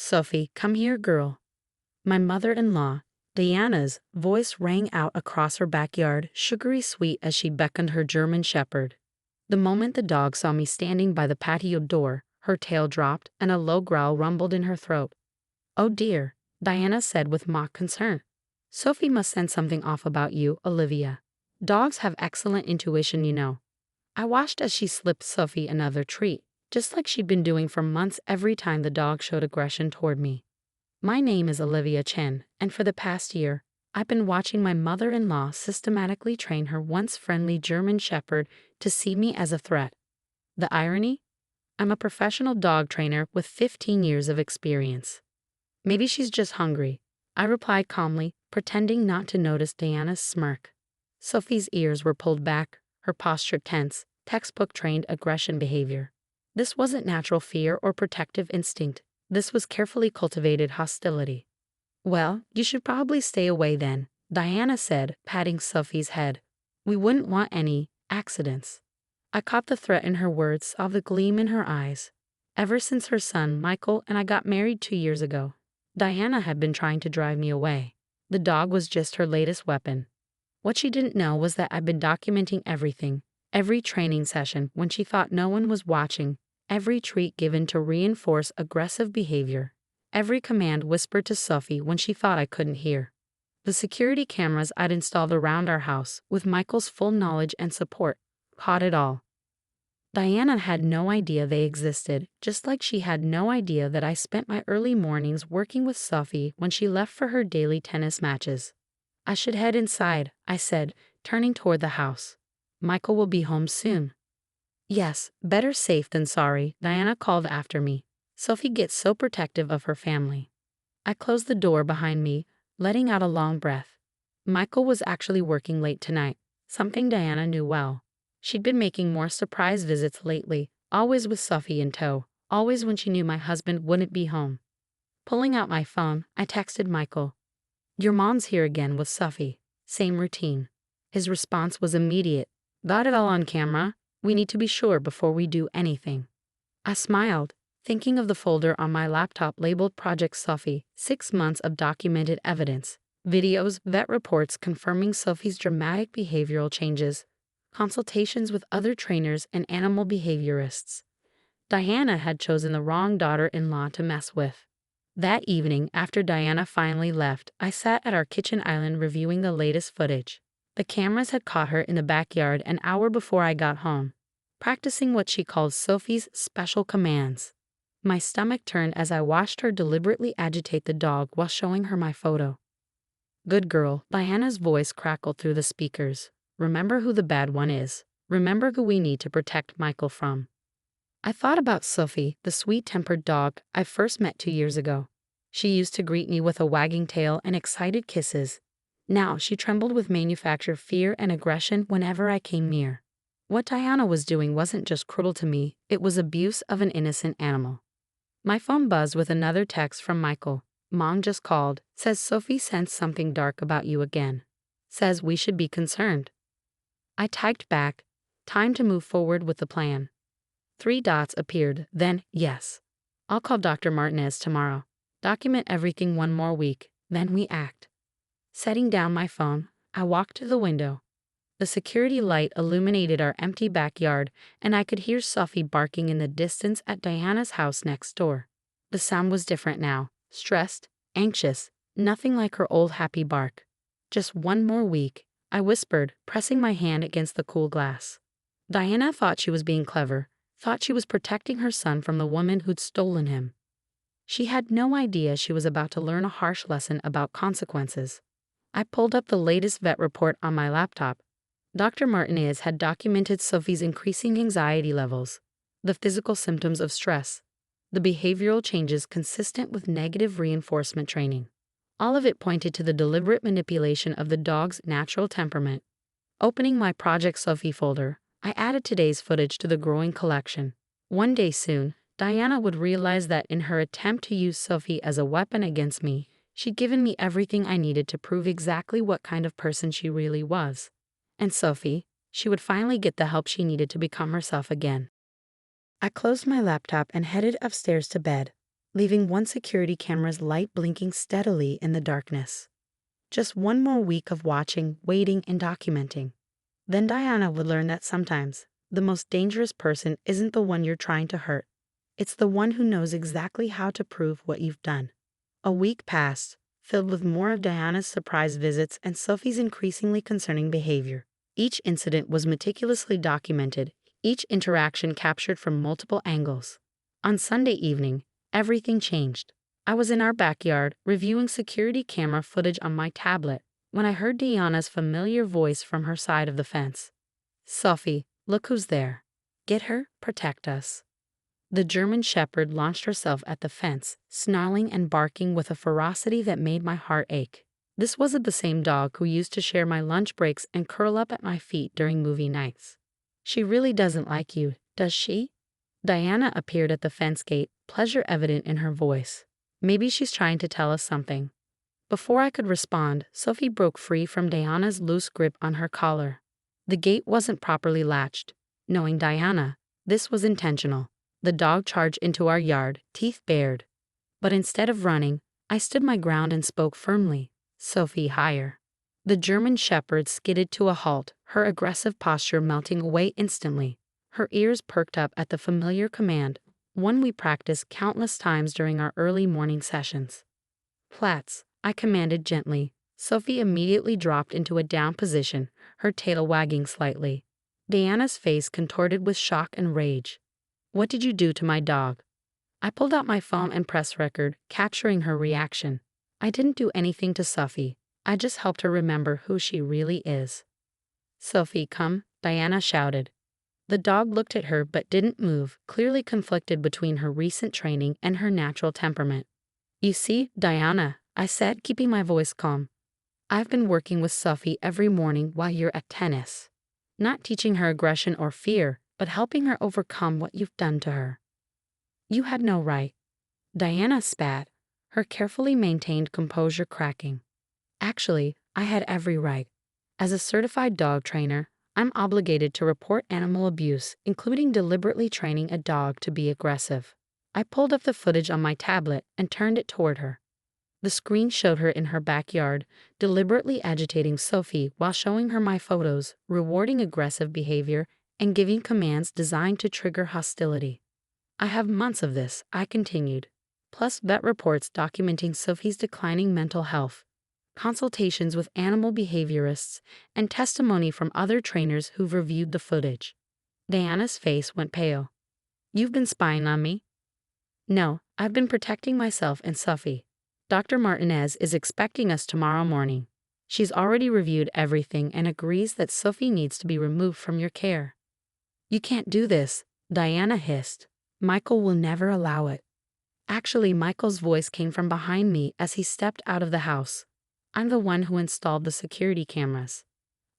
Sophie, come here, girl. My mother-in-law, Diana's voice rang out across her backyard, sugary sweet as she beckoned her German Shepherd. The moment the dog saw me standing by the patio door, her tail dropped and a low growl rumbled in her throat. "Oh dear," Diana said with mock concern. "Sophie must send something off about you, Olivia. Dogs have excellent intuition, you know." I watched as she slipped Sophie another treat, just like she'd been doing for months every time the dog showed aggression toward me. "My name is Olivia Chen, and for the past year, I've been watching my mother-in-law systematically train her once friendly German Shepherd to see me as a threat. The irony? I'm a professional dog trainer with 15 years of experience." "Maybe she's just hungry," I replied calmly, pretending not to notice Diana's smirk. Sophie's ears were pulled back, her posture tense, textbook trained aggression behavior. This wasn't natural fear or protective instinct. This was carefully cultivated hostility. "Well, you should probably stay away then," Diana said, patting Sophie's head. "We wouldn't want any accidents." I caught the threat in her words, saw the gleam in her eyes. Ever since her son, Michael, and I got married 2 years ago, Diana had been trying to drive me away. The dog was just her latest weapon. What she didn't know was that I'd been documenting everything, every training session when she thought no one was watching, every treat given to reinforce aggressive behavior, every command whispered to Sophie when she thought I couldn't hear. The security cameras I'd installed around our house, with Michael's full knowledge and support, caught it all. Diana had no idea they existed, just like she had no idea that I spent my early mornings working with Sophie when she left for her daily tennis matches. "I should head inside," I said, turning toward the house. "Michael will be home soon." "Yes, better safe than sorry," Diana called after me. Sophie gets so protective of her family. I closed the door behind me, letting out a long breath. Michael was actually working late tonight, something Diana knew well. She'd been making more surprise visits lately, always with Sophie in tow, always when she knew my husband wouldn't be home. Pulling out my phone, I texted Michael. "Your mom's here again with Sophie. Same routine." His response was immediate. "Got it all on camera? We need to be sure before we do anything." I smiled, thinking of the folder on my laptop labeled Project Sophie, 6 months of documented evidence, videos, vet reports confirming Sophie's dramatic behavioral changes, consultations with other trainers and animal behaviorists. Diana had chosen the wrong daughter-in-law to mess with. That evening, after Diana finally left, I sat at our kitchen island reviewing the latest footage. The cameras had caught her in the backyard an hour before I got home, practicing what she called Sophie's special commands. My stomach turned as I watched her deliberately agitate the dog while showing her my photo. "Good girl," Diana's voice crackled through the speakers. "Remember who the bad one is. Remember who we need to protect Michael from." I thought about Sophie, the sweet-tempered dog I first met 2 years ago. She used to greet me with a wagging tail and excited kisses. Now she trembled with manufactured fear and aggression whenever I came near. What Diana was doing wasn't just cruel to me, it was abuse of an innocent animal. My phone buzzed with another text from Michael. "Mom just called, says Sophie sensed something dark about you again. Says we should be concerned." I typed back, "Time to move forward with the plan." 3 dots appeared, then, "Yes. I'll call Dr. Martinez tomorrow. Document everything 1 more week, then we act." Setting down my phone, I walked to the window. The security light illuminated our empty backyard, and I could hear Sophie barking in the distance at Diana's house next door. The sound was different now, stressed, anxious, nothing like her old happy bark. "Just 1 more week," I whispered, pressing my hand against the cool glass. Diana thought she was being clever, thought she was protecting her son from the woman who'd stolen him. She had no idea she was about to learn a harsh lesson about consequences. I pulled up the latest vet report on my laptop. Dr. Martinez had documented Sophie's increasing anxiety levels, the physical symptoms of stress, the behavioral changes consistent with negative reinforcement training. All of it pointed to the deliberate manipulation of the dog's natural temperament. Opening my Project Sophie folder, I added today's footage to the growing collection. One day soon, Diana would realize that in her attempt to use Sophie as a weapon against me, she'd given me everything I needed to prove exactly what kind of person she really was. And Sophie, she would finally get the help she needed to become herself again. I closed my laptop and headed upstairs to bed. leaving one security camera's light blinking steadily in the darkness. Just one more week of watching, waiting, and documenting. Then Diana would learn that sometimes the most dangerous person isn't the one you're trying to hurt. It's the one who knows exactly how to prove what you've done. A week passed, filled with more of Diana's surprise visits and Sophie's increasingly concerning behavior. Each incident was meticulously documented, each interaction captured from multiple angles. On Sunday evening, everything changed. I was in our backyard, reviewing security camera footage on my tablet, when I heard Diana's familiar voice from her side of the fence. "Sophie, look who's there. Get her, protect us." The German Shepherd launched herself at the fence, snarling and barking with a ferocity that made my heart ache. This wasn't the same dog who used to share my lunch breaks and curl up at my feet during movie nights. "She really doesn't like you, does she?" Diana appeared at the fence gate, pleasure evident in her voice. "Maybe she's trying to tell us something." Before I could respond, Sophie broke free from Diana's loose grip on her collar. The gate wasn't properly latched. Knowing Diana, this was intentional. The dog charged into our yard, teeth bared. But instead of running, I stood my ground and spoke firmly. "Sophie, higher." The German Shepherd skidded to a halt, her aggressive posture melting away instantly. Her ears perked up at the familiar command, one we practiced countless times during our early morning sessions. "Plats," I commanded gently. Sophie immediately dropped into a down position, her tail wagging slightly. Diana's face contorted with shock and rage. "What did you do to my dog?" I pulled out my phone and press record, capturing her reaction. "I didn't do anything to Sophie. I just helped her remember who she really is." "Sophie, come," Diana shouted. The dog looked at her but didn't move, clearly conflicted between her recent training and her natural temperament. "You see, Diana," I said, keeping my voice calm. "I've been working with Sophie every morning while you're at tennis. Not teaching her aggression or fear, but helping her overcome what you've done to her." "You had no right." Diana spat, her carefully maintained composure cracking. "Actually, I had every right. As a certified dog trainer, I'm obligated to report animal abuse, including deliberately training a dog to be aggressive." I pulled up the footage on my tablet and turned it toward her. The screen showed her in her backyard, deliberately agitating Sophie while showing her my photos, rewarding aggressive behavior, and giving commands designed to trigger hostility. "I have months of this," I continued, plus vet reports documenting Sophie's declining mental health, consultations with animal behaviorists, and testimony from other trainers who've reviewed the footage. Diana's face went pale. "You've been spying on me?" "No, I've been protecting myself and Sophie. Dr. Martinez is expecting us tomorrow morning. She's already reviewed everything and agrees that Sophie needs to be removed from your care." "You can't do this," Diana hissed. "Michael will never allow it." Actually, Michael's voice came from behind me as he stepped out of the house. "I'm the one who installed the security cameras.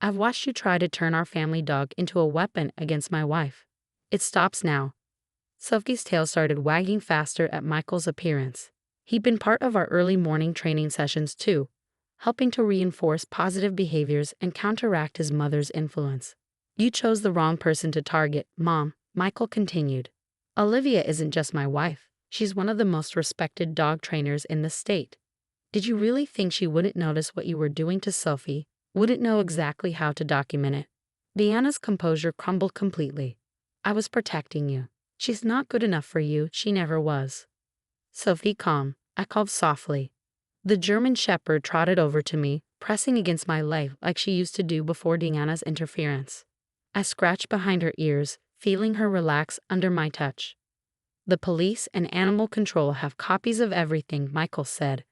I've watched you try to turn our family dog into a weapon against my wife. It stops now." Sophie's tail started wagging faster at Michael's appearance. He'd been part of our early morning training sessions too, helping to reinforce positive behaviors and counteract his mother's influence. "You chose the wrong person to target, Mom," Michael continued. "Olivia isn't just my wife. She's one of the most respected dog trainers in the state. Did you really think she wouldn't notice what you were doing to Sophie, wouldn't know exactly how to document it?" Diana's composure crumbled completely. "I was protecting you. She's not good enough for you, she never was." "Sophie, calm," I called softly. The German Shepherd trotted over to me, pressing against my leg like she used to do before Diana's interference. I scratched behind her ears, feeling her relax under my touch. "The police and animal control have copies of everything," Michael said.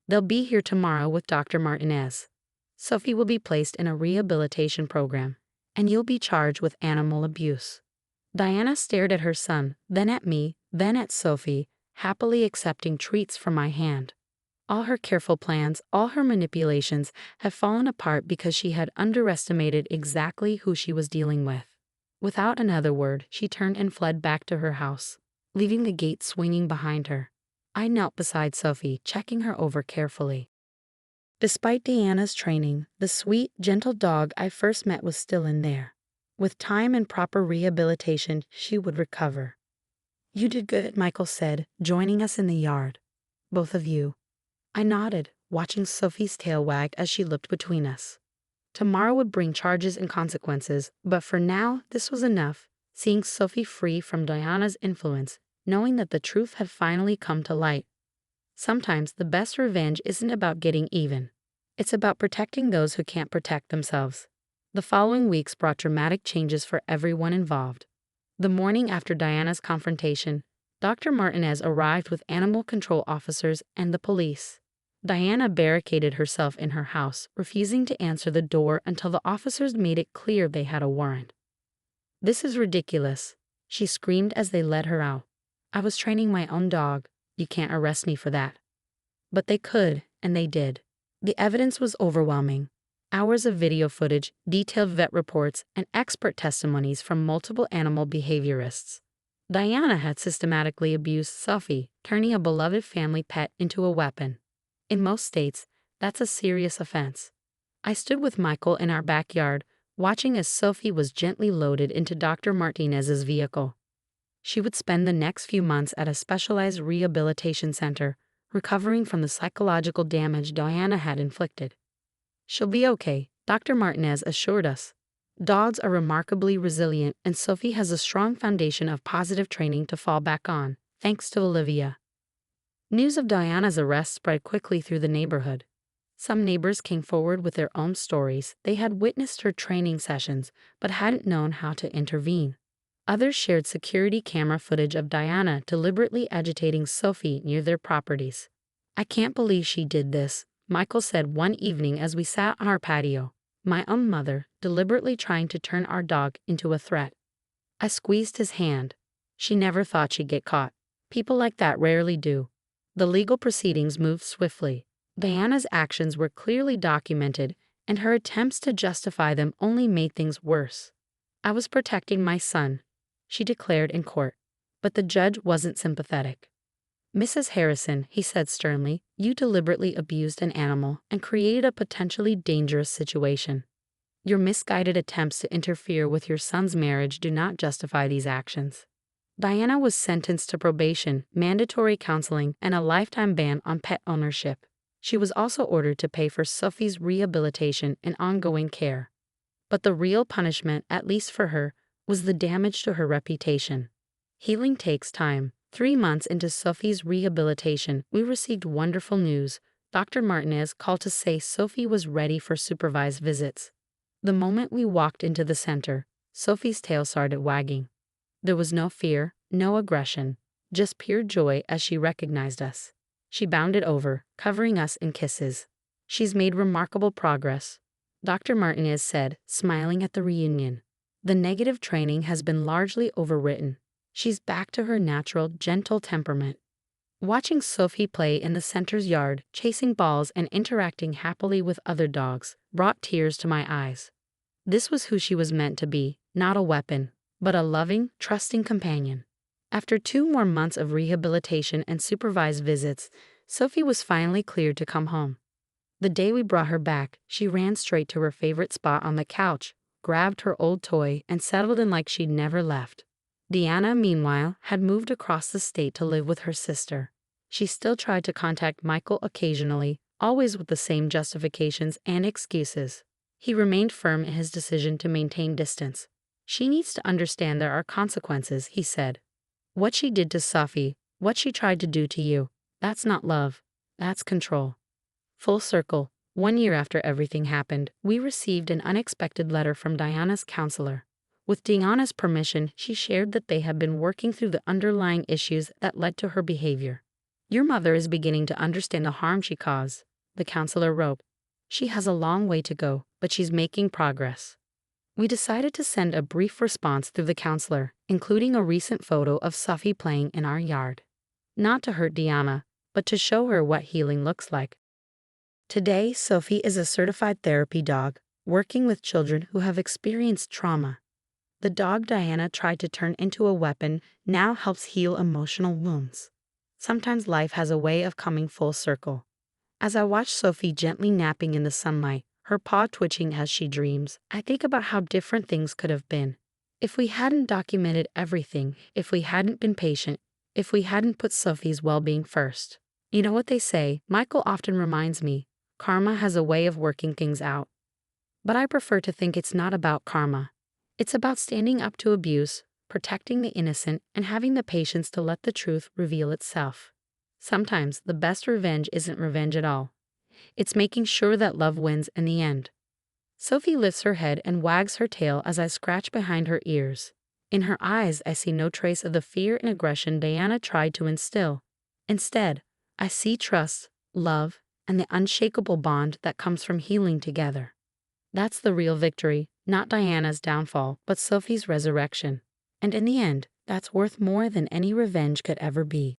"They'll be here tomorrow with Dr. Martinez. Sophie will be placed in a rehabilitation program, and you'll be charged with animal abuse." Diana stared at her son, then at me, then at Sophie, happily accepting treats from my hand. All her careful plans, all her manipulations had fallen apart because she had underestimated exactly who she was dealing with. Without another word, she turned and fled back to her house, leaving the gate swinging behind her. I knelt beside Sophie, checking her over carefully. Despite Diana's training, the sweet, gentle dog I first met was still in there. With time and proper rehabilitation, she would recover. You did good, Michael said, joining us in the yard. Both of you. I nodded, watching Sophie's tail wag as she looked between us. Tomorrow would bring charges and consequences, but for now, this was enough. Seeing Sophie free from Diana's influence, knowing that the truth had finally come to light. Sometimes the best revenge isn't about getting even. It's about protecting those who can't protect themselves. The following weeks brought dramatic changes for everyone involved. The morning after Diana's confrontation, Dr. Martinez arrived with animal control officers and the police. Diana barricaded herself in her house, refusing to answer the door until the officers made it clear they had a warrant. "This is ridiculous," she screamed as they led her out. "I was training my own dog. You can't arrest me for that." But they could, and they did. The evidence was overwhelming. Hours of video footage, detailed vet reports, and expert testimonies from multiple animal behaviorists. Diana had systematically abused Sophie, turning a beloved family pet into a weapon. In most states, that's a serious offense. I stood with Michael in our backyard, watching as Sophie was gently loaded into Dr. Martinez's vehicle. She would spend the next few months at a specialized rehabilitation center, recovering from the psychological damage Diana had inflicted. "She'll be okay," Dr. Martinez assured us. "Dogs are remarkably resilient, and Sophie has a strong foundation of positive training to fall back on, thanks to Olivia." News of Diana's arrest spread quickly through the neighborhood. Some neighbors came forward with their own stories. They had witnessed her training sessions, but hadn't known how to intervene. Others shared security camera footage of Diana deliberately agitating Sophie near their properties. "I can't believe she did this," Michael said one evening as we sat on our patio. "My own mother, deliberately trying to turn our dog into a threat." I squeezed his hand. "She never thought she'd get caught. People like that rarely do." The legal proceedings moved swiftly. Diana's actions were clearly documented, and her attempts to justify them only made things worse. "I was protecting my son," she declared in court. But the judge wasn't sympathetic. "Mrs. Harrison," he said sternly, "you deliberately abused an animal and created a potentially dangerous situation. Your misguided attempts to interfere with your son's marriage do not justify these actions." Diana was sentenced to probation, mandatory counseling, and a lifetime ban on pet ownership. She was also ordered to pay for Sophie's rehabilitation and ongoing care. But the real punishment, at least for her, was the damage to her reputation. Healing takes time. 3 months into Sophie's rehabilitation, we received wonderful news. Dr. Martinez called to say Sophie was ready for supervised visits. The moment we walked into the center, Sophie's tail started wagging. There was no fear, no aggression, just pure joy as she recognized us. She bounded over, covering us in kisses. "She's made remarkable progress," Dr. Martinez said, smiling at the reunion. "The negative training has been largely overwritten. She's back to her natural, gentle temperament." Watching Sophie play in the center's yard, chasing balls and interacting happily with other dogs, brought tears to my eyes. This was who she was meant to be, not a weapon, but a loving, trusting companion. After 2 more months of rehabilitation and supervised visits, Sophie was finally cleared to come home. The day we brought her back, she ran straight to her favorite spot on the couch, grabbed her old toy, and settled in like she'd never left. Diana, meanwhile, had moved across the state to live with her sister. She still tried to contact Michael occasionally, always with the same justifications and excuses. He remained firm in his decision to maintain distance. "She needs to understand there are consequences," he said. "What she did to Sophie, what she tried to do to you, that's not love, that's control." Full circle, 1 year after everything happened, we received an unexpected letter from Diana's counselor. With Diana's permission, she shared that they had been working through the underlying issues that led to her behavior. "Your mother is beginning to understand the harm she caused," the counselor wrote. "She has a long way to go, but she's making progress." We decided to send a brief response through the counselor, including a recent photo of Sophie playing in our yard. Not to hurt Diana, but to show her what healing looks like. Today, Sophie is a certified therapy dog, working with children who have experienced trauma. The dog Diana tried to turn into a weapon now helps heal emotional wounds. Sometimes life has a way of coming full circle. As I watch Sophie gently napping in the sunlight, her paw twitching as she dreams, I think about how different things could have been. If we hadn't documented everything, if we hadn't been patient, if we hadn't put Sophie's well-being first. You know what they say, Michael often reminds me, karma has a way of working things out. But I prefer to think it's not about karma. It's about standing up to abuse, protecting the innocent, and having the patience to let the truth reveal itself. Sometimes the best revenge isn't revenge at all. It's making sure that love wins in the end. Sophie lifts her head and wags her tail as I scratch behind her ears. In her eyes, I see no trace of the fear and aggression Diana tried to instill. Instead, I see trust, love, and the unshakable bond that comes from healing together. That's the real victory, not Diana's downfall, but Sophie's resurrection. And in the end, that's worth more than any revenge could ever be.